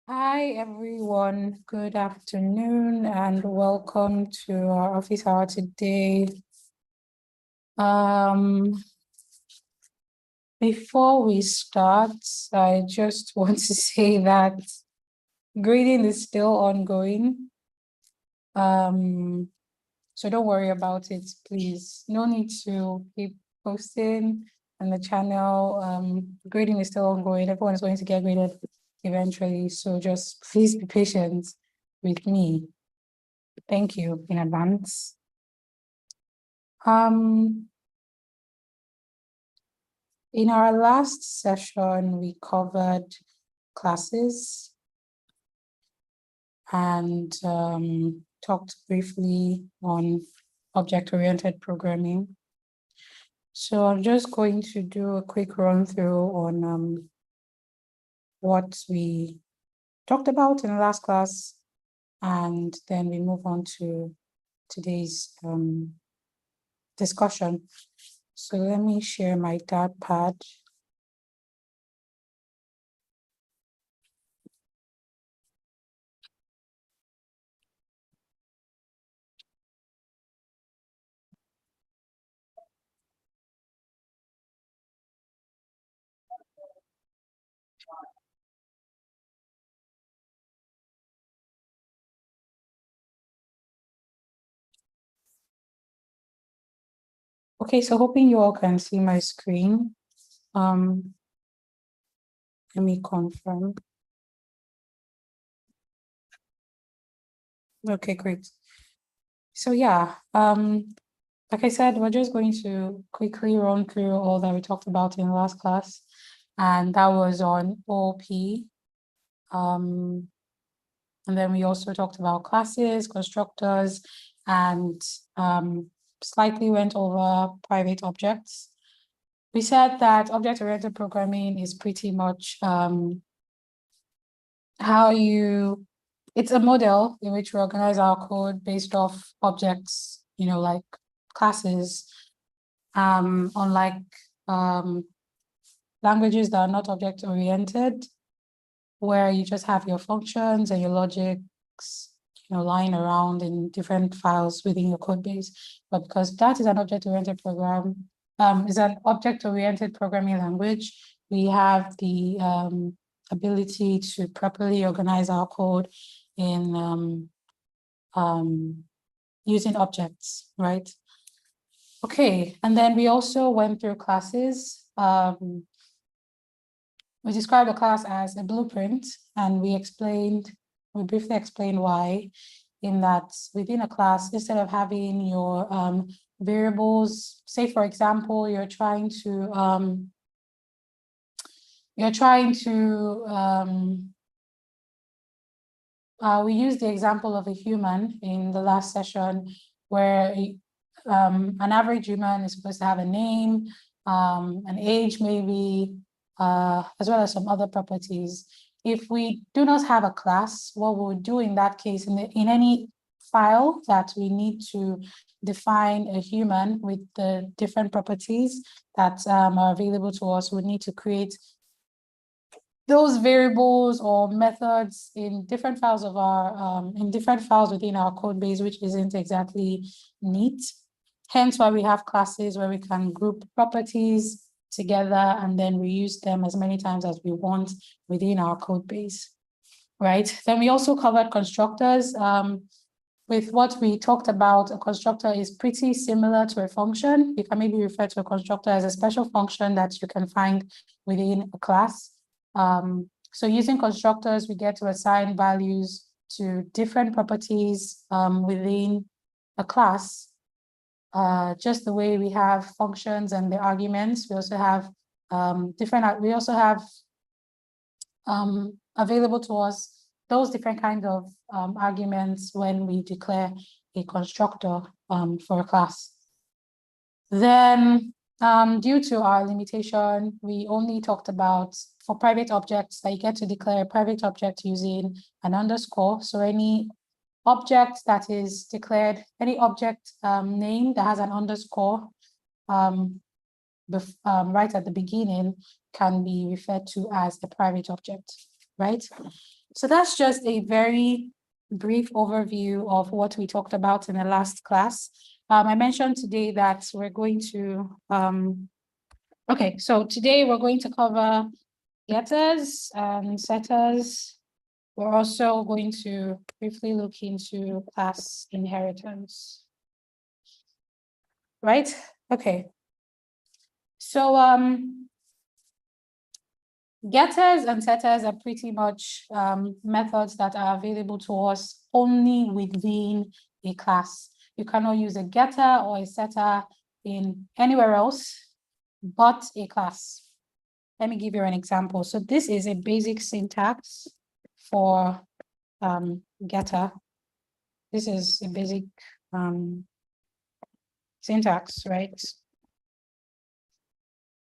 Hi everyone, good afternoon and welcome to our office hour today. Before we start, I just want to say that grading is still ongoing. So don't worry about it, please. No need to keep posting on the channel. Grading is still ongoing. Everyone is going to get graded eventually. So just please be patient with me. Thank you in advance. In our last session, we covered classes and talked briefly on object-oriented programming. So I'm just going to do a quick run through on what we talked about in the last class, and then we move on to today's discussion. So let me share my dot pad. Okay, so hoping you all can see my screen. Let me confirm. Okay, great. So yeah, like I said, we're just going to quickly run through all that we talked about in the last class, and that was on OP. And then we also talked about classes, constructors, and slightly went over private objects. We said that object-oriented programming is pretty much it's a model in which we organize our code based off objects, like classes, unlike languages that are not object-oriented, where you just have your functions and your logics, lying around in different files within your code base. But because that is an object-oriented program, is an object-oriented programming language, we have the ability to properly organize our code in using objects, right? Okay, and then we also went through classes. We described a class as a blueprint, and we briefly explained why, in that within a class, instead of having your variables, say for example, we used the example of a human in the last session, where an average human is supposed to have a name, an age maybe, as well as some other properties. If we do not have a class, what we'll do in that case, in any file that we need to define a human with the different properties that are available to us, we need to create those variables or methods in different files within our code base, which isn't exactly neat. Hence why we have classes where we can group properties together and then reuse them as many times as we want within our code base, right? Then we also covered constructors. With what we talked about, a constructor is pretty similar to a function. You can maybe refer to a constructor as a special function that you can find within a class. So using constructors, we get to assign values to different properties within a class. Just the way we have functions and the arguments, we also have available to us those different kinds of arguments when we declare a constructor for a class. Then, due to our limitation, we only talked about for private objects that you get to declare a private object using an underscore. So any object that is declared, any object name that has an underscore right at the beginning can be referred to as a private object, right? So that's just a very brief overview of what we talked about in the last class. I mentioned today that we're going to, okay, so today we're going to cover getters and setters. We're also going to briefly look into class inheritance. Right? Okay. So getters and setters are pretty much methods that are available to us only within a class. You cannot use a getter or a setter in anywhere else but a class. Let me give you an example. So this is a basic syntax for getter. This is a basic syntax, right?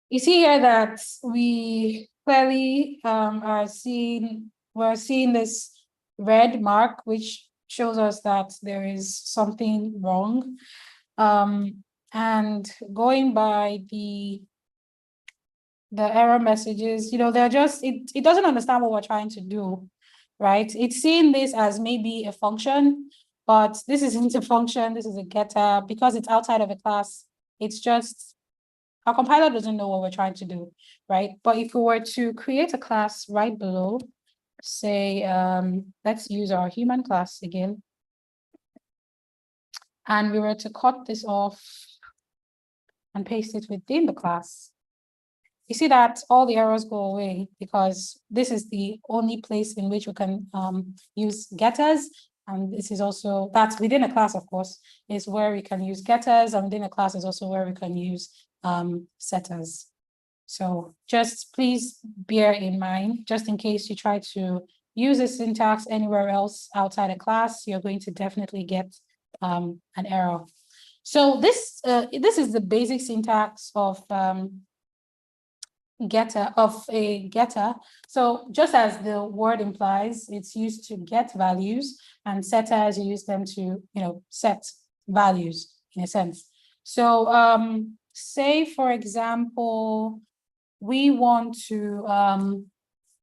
You see here that we clearly we're seeing this red mark, which shows us that there is something wrong. And going by the error messages, they're just, it doesn't understand what we're trying to do, right? It's seeing this as maybe a function, but this isn't a function, this is a getter. Because it's outside of a class, it's just, our compiler doesn't know what we're trying to do, right? But if we were to create a class right below, say, let's use our human class again, and we were to cut this off and paste it within the class, you see that all the errors go away because this is the only place in which we can use getters. And this is also, that's within a class, of course, is where we can use getters, and within a class is also where we can use setters. So just please bear in mind, just in case you try to use a syntax anywhere else outside a class, you're going to definitely get an error. So this is the basic syntax of a getter. So just as the word implies, it's used to get values, and setters, you use them to set values in a sense. So say for example, we want to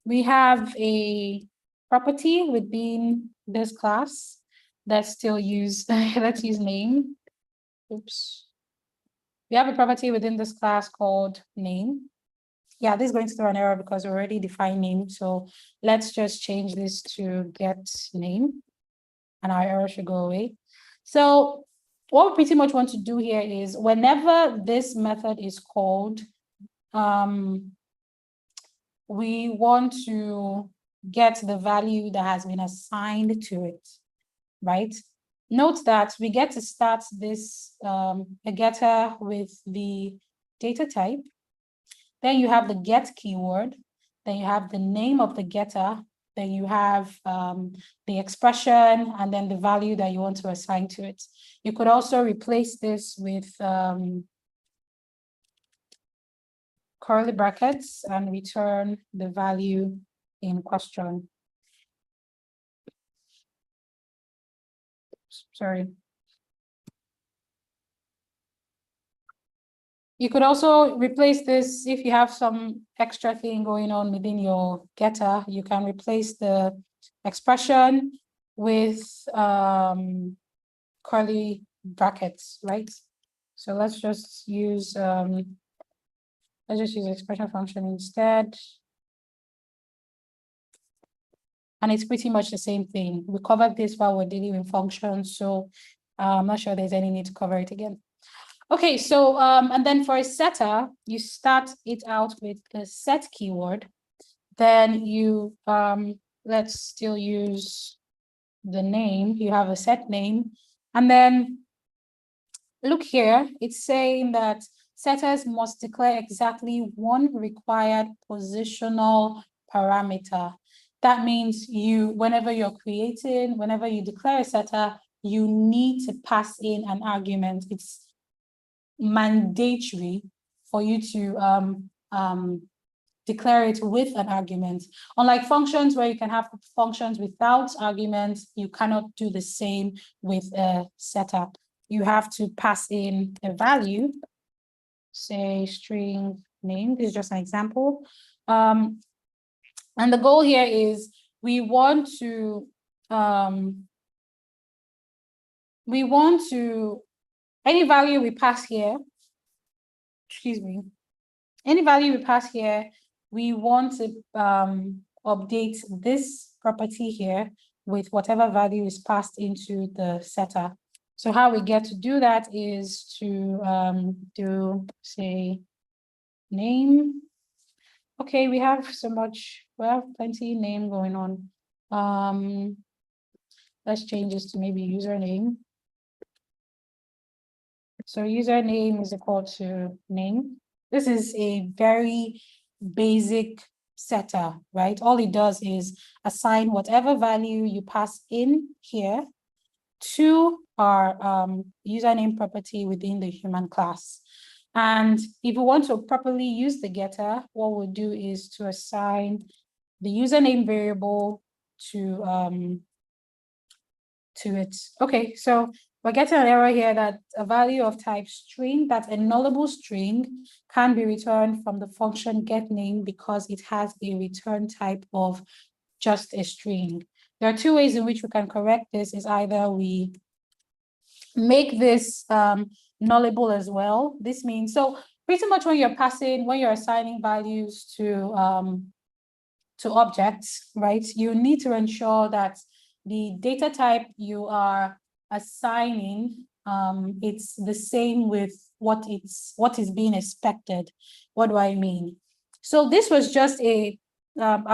we have a property within this class. Let's still use let's use name. Oops. We have a property within this class called name. Yeah, this is going to throw an error because we already defined name. So let's just change this to get name, and our error should go away. So what we pretty much want to do here is whenever this method is called, we want to get the value that has been assigned to it, right? Note that we get to start this a getter with the data type. Then you have the get keyword. Then you have the name of the getter. Then you have the expression, and then the value that you want to assign to it. You could also replace this with curly brackets and return the value in question. Sorry. You could also replace this if you have some extra thing going on within your getter. You can replace the expression with curly brackets, right? So let's just use expression function instead. And it's pretty much the same thing. We covered this while we're dealing with functions, so I'm not sure there's any need to cover it again. Okay, so and then for a setter, you start it out with the set keyword. Then you let's still use the name. You have a set name, and then look here. It's saying that setters must declare exactly one required positional parameter. That means whenever you're creating, whenever you declare a setter, you need to pass in an argument. It's mandatory for you to declare it with an argument. Unlike functions where you can have functions without arguments, you cannot do the same with a setter. You have to pass in a value, say string name. This is just an example. And the goal here is we want to any value we pass here, excuse me, any value we pass here, we want to update this property here with whatever value is passed into the setter. So how we get to do that is to do, say, name. Okay, we have plenty name going on. Let's change this to maybe username. So username is equal to name. This is a very basic setter, right? All it does is assign whatever value you pass in here to our username property within the human class. And if we want to properly use the getter, what we'll do is to assign the username variable to it. Okay, so we're getting an error here that a value of type string, that's a nullable string, can be returned from the function getName because it has a return type of just a string. There are two ways in which we can correct this. Is either we make this nullable as well. This means, so pretty much when you're assigning values to objects, right, you need to ensure that the data type you are assigning, it's the same with what is being expected. What do I mean? So this was just I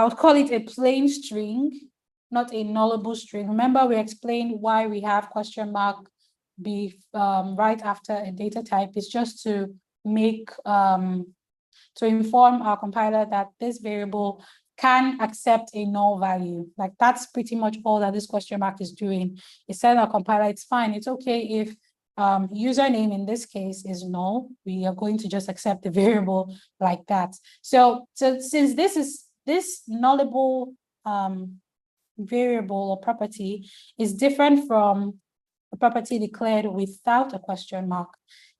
would call it a plain string, not a nullable string. Remember, we explained why we have question mark be right after a data type. Is just to make to inform our compiler that this variable can accept a null value. Like that's pretty much all that this question mark is doing. It's telling our compiler it's fine. It's okay if username in this case is null. We are going to just accept the variable like that. So since this nullable variable or property is different from a property declared without a question mark.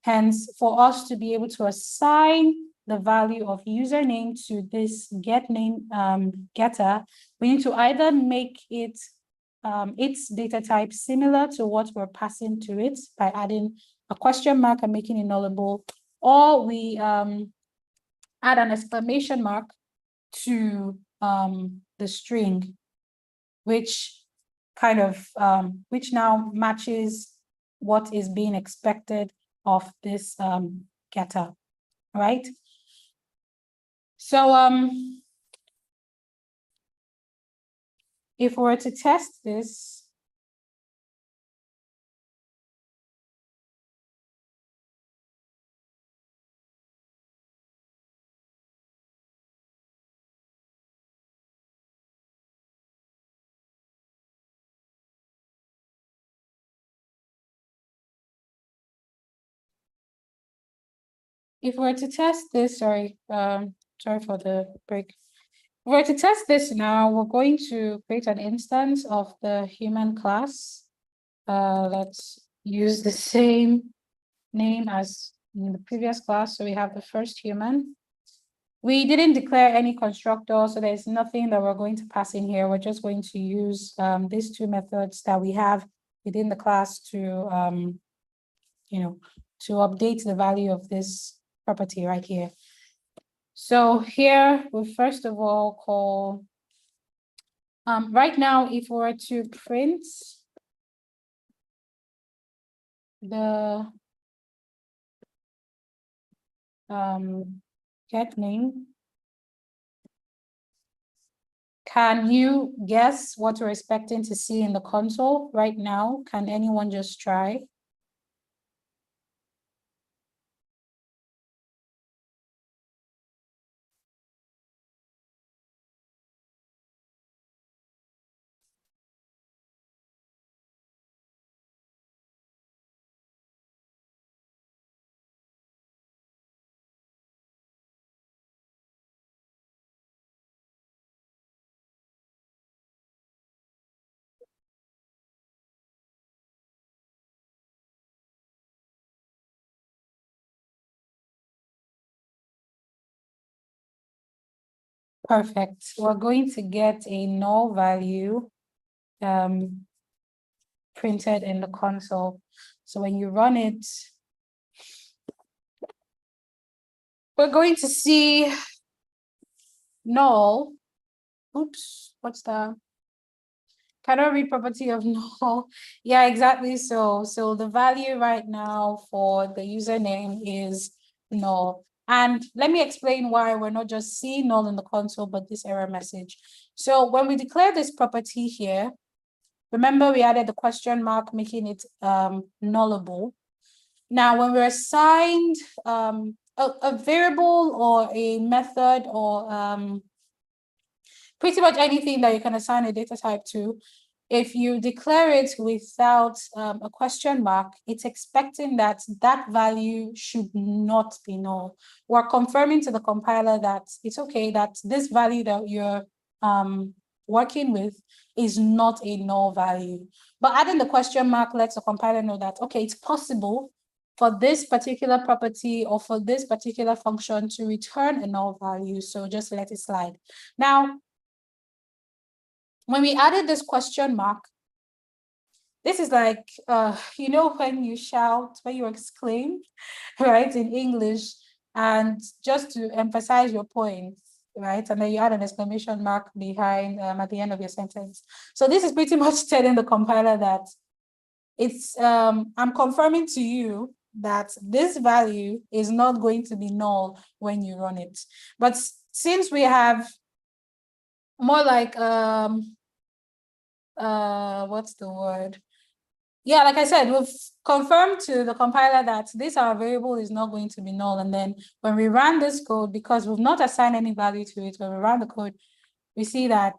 Hence, for us to be able to assign the value of username to this getName getter, we need to either make it its data type similar to what we're passing to it by adding a question mark and making it nullable, or we add an exclamation mark to the string, which kind of which now matches what is being expected of this getter, right? So if we were to test this, sorry for the break. If we were to test this now, we're going to create an instance of the human class. Let's use the same name as in the previous class. So we have the first human. We didn't declare any constructor, so there's nothing that we're going to pass in here. We're just going to use these two methods that we have within the class to, to update the value of this property right here. So here we first of all call, right now, if we were to print the getName, can you guess what we're expecting to see in the console right now? Can anyone just try? Perfect. We're going to get a null value printed in the console. So when you run it, we're going to see null. Oops, what's that? Cannot read property of null. Yeah, exactly. So the value right now for the username is null. And let me explain why we're not just seeing null in the console, but this error message. So when we declare this property here, remember we added the question mark, making it nullable. Now, when we're assigned a variable or a method or pretty much anything that you can assign a data type to, if you declare it without a question mark, it's expecting that that value should not be null. We're confirming to the compiler that it's okay, that this value that you're working with is not a null value. But adding the question mark lets the compiler know that, okay, it's possible for this particular property or for this particular function to return a null value. So just let it slide. Now, when we added this question mark, this is like, you know, when you shout, when you exclaim, right, in English, and just to emphasize your point, right, and then you add an exclamation mark behind at the end of your sentence. So this is pretty much telling the compiler that it's, I'm confirming to you that this value is not going to be null when you run it. But since we have more like, what's the word? Yeah, like I said, we've confirmed to the compiler that this our variable is not going to be null. And then when we run this code, because we've not assigned any value to it, when we run the code, we see that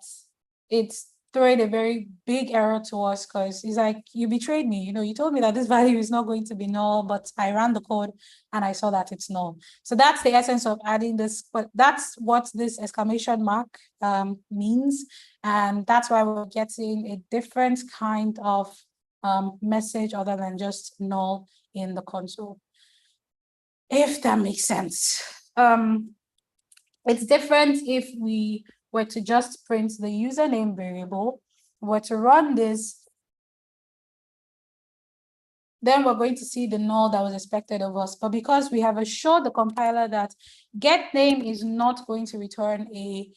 it's throwing a very big error to us because it's like, you betrayed me. You know, you told me that this value is not going to be null, but I ran the code and I saw that it's null. So that's the essence of adding this, but that's what this exclamation mark means. And that's why we're getting a different kind of message other than just null in the console, if that makes sense. It's different if we were to just print the username variable, were to run this, then we're going to see the null that was expected of us. But because we have assured the compiler that get name is not going to return a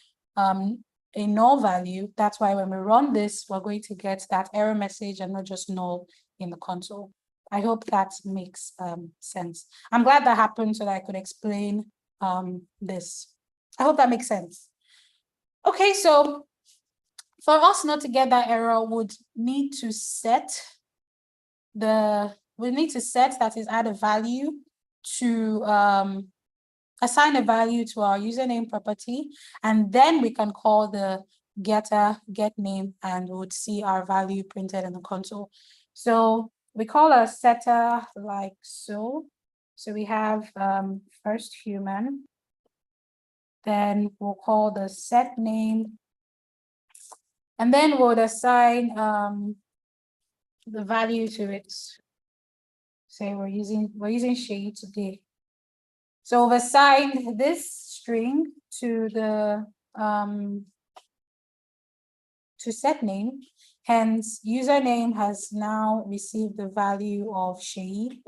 null value, that's why when we run this, we're going to get that error message and not just null in the console. I hope that makes sense. I'm glad that happened so that I could explain this. I hope that makes sense. Okay, so for us not to get that error, would need to set that is add a value to assign a value to our username property, and then we can call the getter get name and we would see our value printed in the console. So we call a setter like so. So we have first human, then we'll call the set name, and then we'll assign the value to it. Say we're using she today. So we've assigned this string to the to set name, hence username has now received the value of she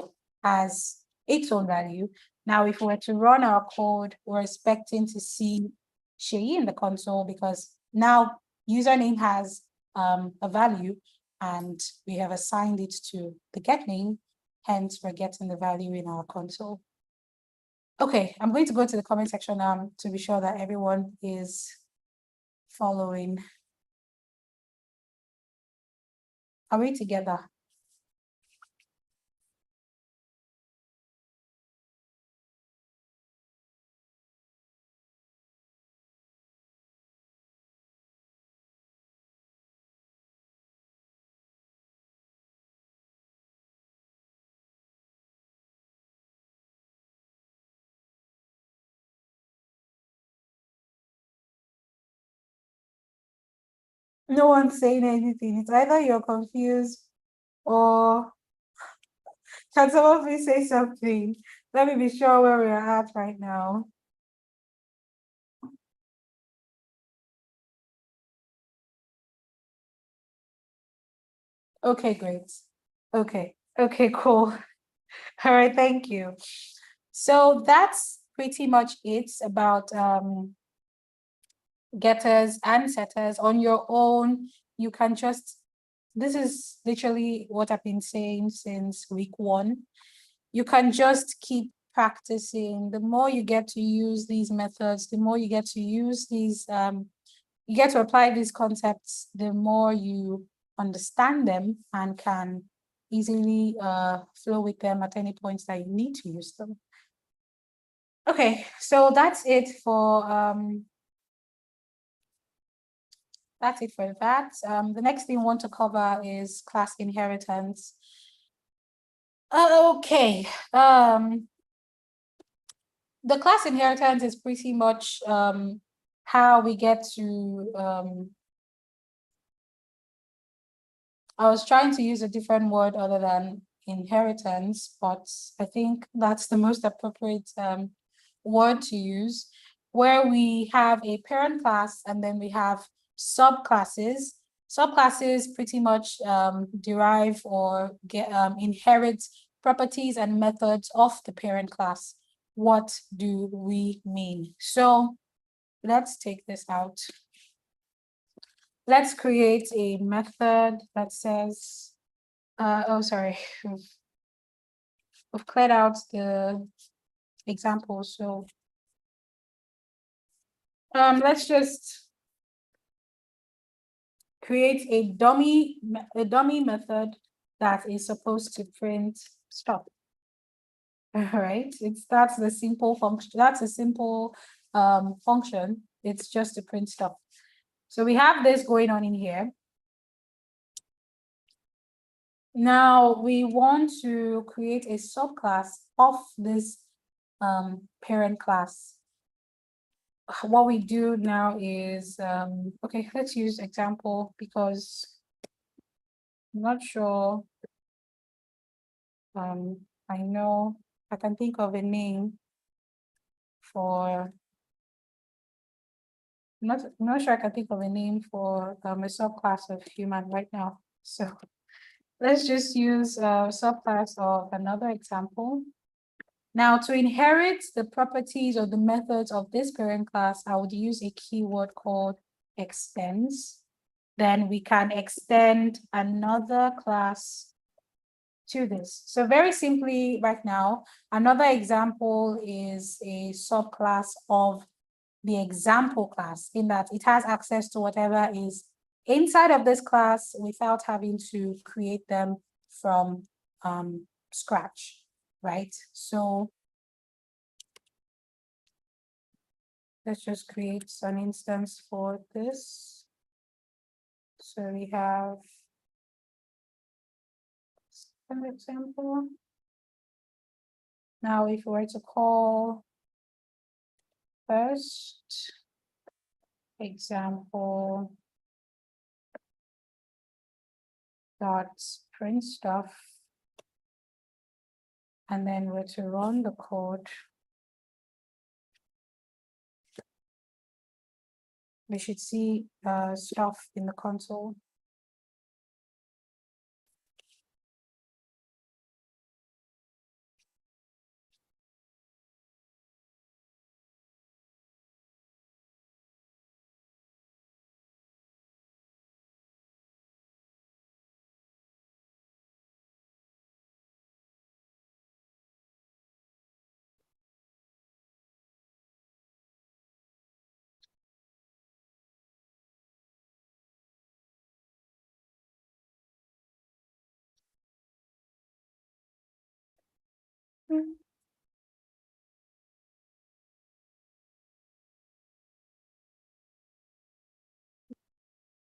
as its own value. Now, if we were to run our code, we're expecting to see she in the console because now username has a value and we have assigned it to the get name, hence we're getting the value in our console. Okay, I'm going to go to the comment section now to be sure that everyone is following. Are we together? No one's saying anything. It's either you're confused or can someone please say something? Let me be sure where we're at right now. Okay, great. Okay, cool. All right, thank you. So that's pretty much it about getters and setters. On your own. You can just, this is literally what I've been saying since week 1. You can just keep practicing. The more you get to use these methods, the more you get to use these, you get to apply these concepts, the more you understand them and can easily flow with them at any points that you need to use them. Okay, so that's it for that. The next thing we want to cover is class inheritance. Okay. The class inheritance is pretty much how we get to I was trying to use a different word other than inheritance, but I think that's the most appropriate word to use, where we have a parent class and then we have subclasses. Subclasses pretty much derive or inherit properties and methods of the parent class. What do we mean? So let's take this out. Let's create a method that says, oh, sorry, we've cleared out the example. So let's just create a dummy method that is supposed to print stop. All right, that's the simple function. That's a simple function. It's just to print stop. So we have this going on in here. Now we want to create a subclass of this parent class. What we do now is, okay, let's use example because I'm not sure. I know I can think of a name for, I'm not sure I can think of a name for a subclass of human right now. So let's just use a subclass of another example. Now, to inherit the properties or the methods of this parent class, I would use a keyword called extends. Then we can extend another class to this. So very simply right now, another example is a subclass of the example class, in that it has access to whatever is inside of this class without having to create them from scratch, right? So let's just create an instance for this. So we have an example. Now, if we were to call first example dot print stuff, and then we're to run the code, we should see stuff in the console.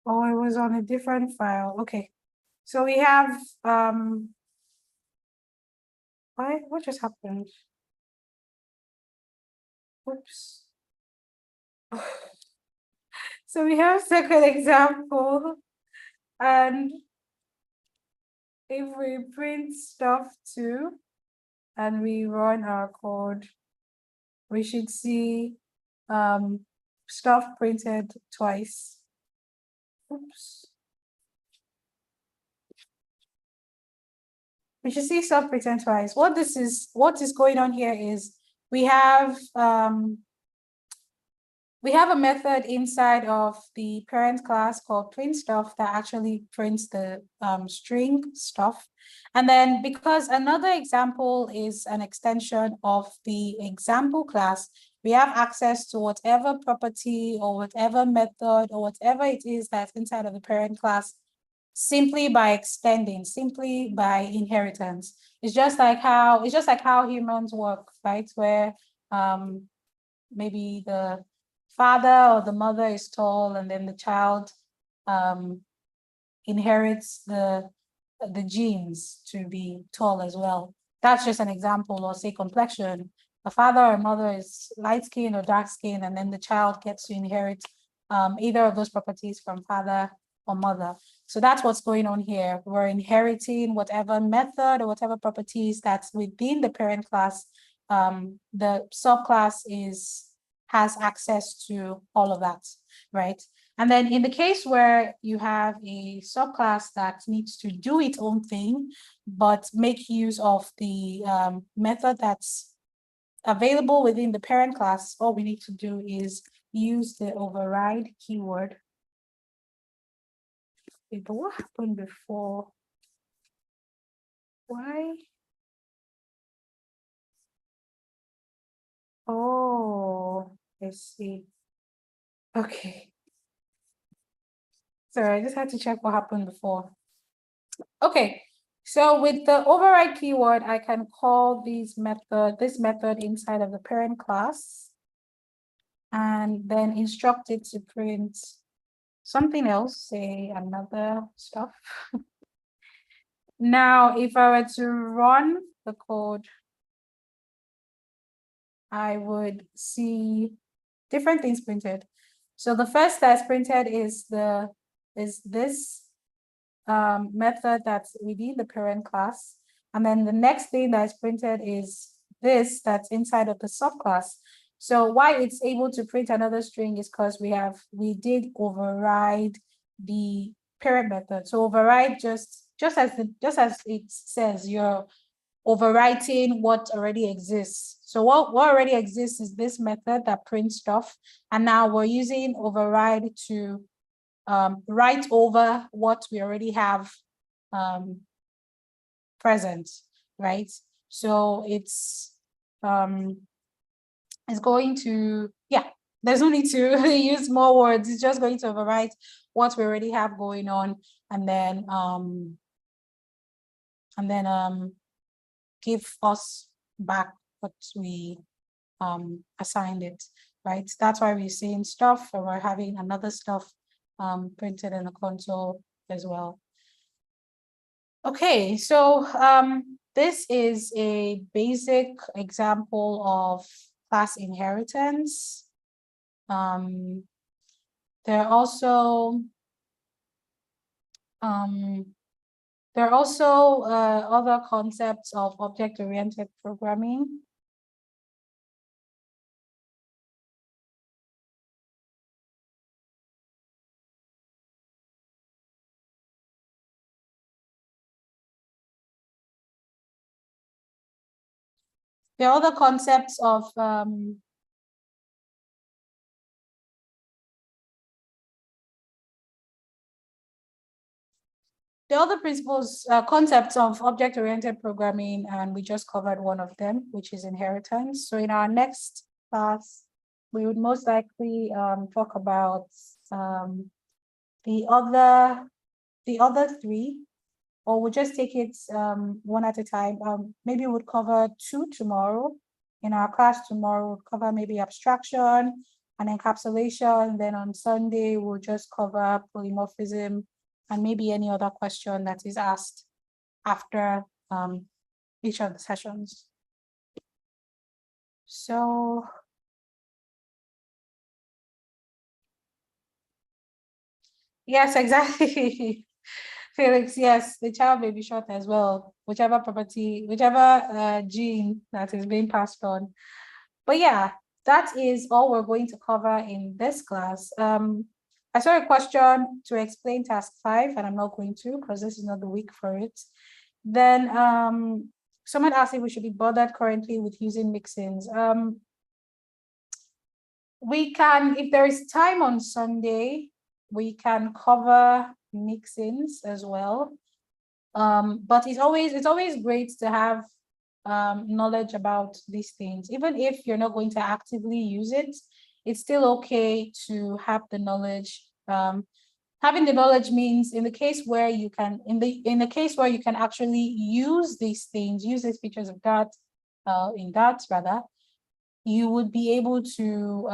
Oh, it was on a different file. Okay. So we have what just happened? Oops. So we have second example, and if we print stuff too and we run our code, we should see stuff printed twice. Oops. we should see stuff written twice. What is going on here is we have a method inside of the parent class called print stuff that actually prints the string stuff. And then because another example is an extension of the example class, we have access to whatever property or whatever method or whatever it is that's inside of the parent class simply by extending, simply by inheritance. It's just like how humans work, right? Where maybe the father or the mother is tall, and then the child inherits the genes to be tall as well. That's just an example. Or say complexion. A father or mother is light skin or dark skin, and then the child gets to inherit either of those properties from father or mother. So that's what's going on here. We're inheriting whatever method or whatever properties that's within the parent class. The subclass has access to all of that, right? And then in the case where you have a subclass that needs to do its own thing, but make use of the method that's available within the parent class, all we need to do is use the override keyword. Wait, but what happened before? Why? Oh, I see. Okay. Sorry, I just had to check what happened before. Okay, so with the override keyword, I can call this method inside of the parent class, and then instruct it to print something else, say another stuff. Now, if I were to run the code, I would see different things printed. So the first that's printed is this method that's within the parent class. And then the next thing that's printed is this that's inside of the subclass. So why it's able to print another string is because we did override the parent method. So override just as it says, you're overwriting what already exists. So what already exists is this method that prints stuff. And now we're using override to write over what we already have present, right? So it's going to, there's no need to use more words. It's just going to overwrite what we already have going on, and then give us back what we assigned it, right? That's why we're seeing stuff, and we're having another stuff printed in the console as well. Okay, so this is a basic example of class inheritance. There are also other concepts of object-oriented programming. There are other concepts of the other concepts of object-oriented programming, and we just covered one of them, which is inheritance. So in our next class, we would most likely talk about the other three, or we'll just take it one at a time. Maybe we'll cover two tomorrow. In our class tomorrow, we'll cover maybe abstraction and encapsulation. Then on Sunday, we'll just cover polymorphism and maybe any other question that is asked after each of the sessions. So yes, exactly. Felix, yes, the child may be short as well, whichever gene that is being passed on. But yeah, that is all we're going to cover in this class. I saw a question to explain task 5, and I'm not going to because this is not the week for it. Then someone asked if we should be bothered currently with using mixins. We can, if there is time on Sunday, we can cover mixins as well. But it's always great to have knowledge about these things. Even if you're not going to actively use it, it's still okay to have the knowledge. Having the knowledge means in the case where you can, in the case where you can actually use these things, use these features of that, in that rather, you would be able to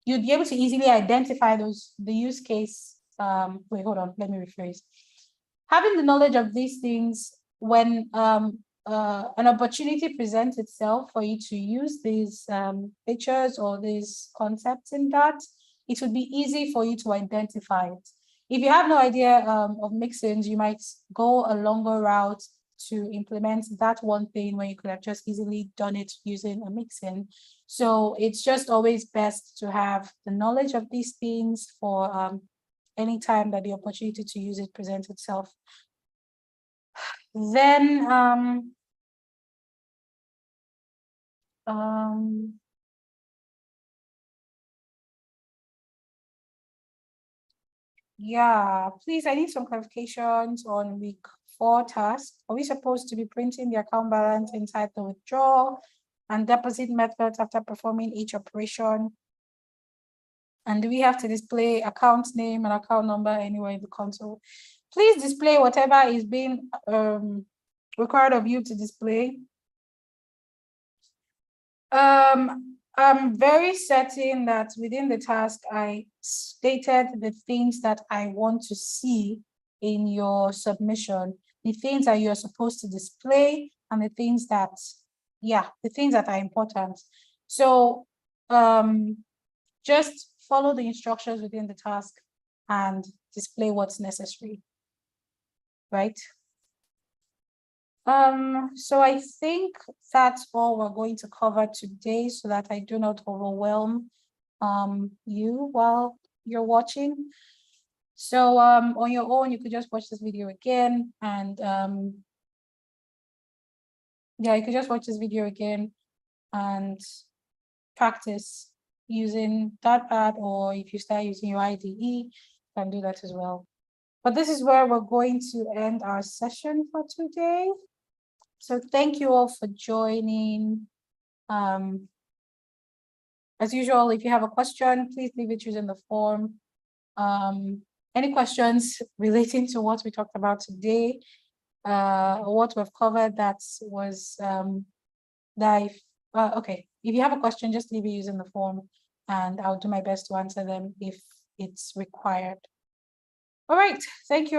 you'd be able to easily identify the use case. Wait, hold on, let me rephrase. Having the knowledge of these things when an opportunity presents itself for you to use these features or these concepts in that, it would be easy for you to identify it. If you have no idea of mixins, you might go a longer route to implement that one thing when you could have just easily done it using a mixin. So it's just always best to have the knowledge of these things for any time that the opportunity to use it presents itself. Then yeah, please, I need some clarifications on week 4 task. Are we supposed to be printing the account balance inside the withdrawal and deposit methods after performing each operation? And do we have to display account name and account number anywhere in the console? Please display whatever is being required of you to display. I'm very certain that within the task, I stated the things that I want to see in your submission, the things that you're supposed to display, and the things that, yeah, the things that are important. So just follow the instructions within the task and display what's necessary, right? So I think that's all we're going to cover today so that I do not overwhelm you while you're watching. So on your own, you could just watch this video again and yeah, you could just watch this video again and practice using Dotpad, or if you start using your IDE, you can do that as well. But this is where we're going to end our session for today. So thank you all for joining. As usual, if you have a question, please leave it using the form. Any questions relating to what we talked about today, or what we've covered that was okay. If you have a question, just leave it using the form and I'll do my best to answer them if it's required. All right, thank you.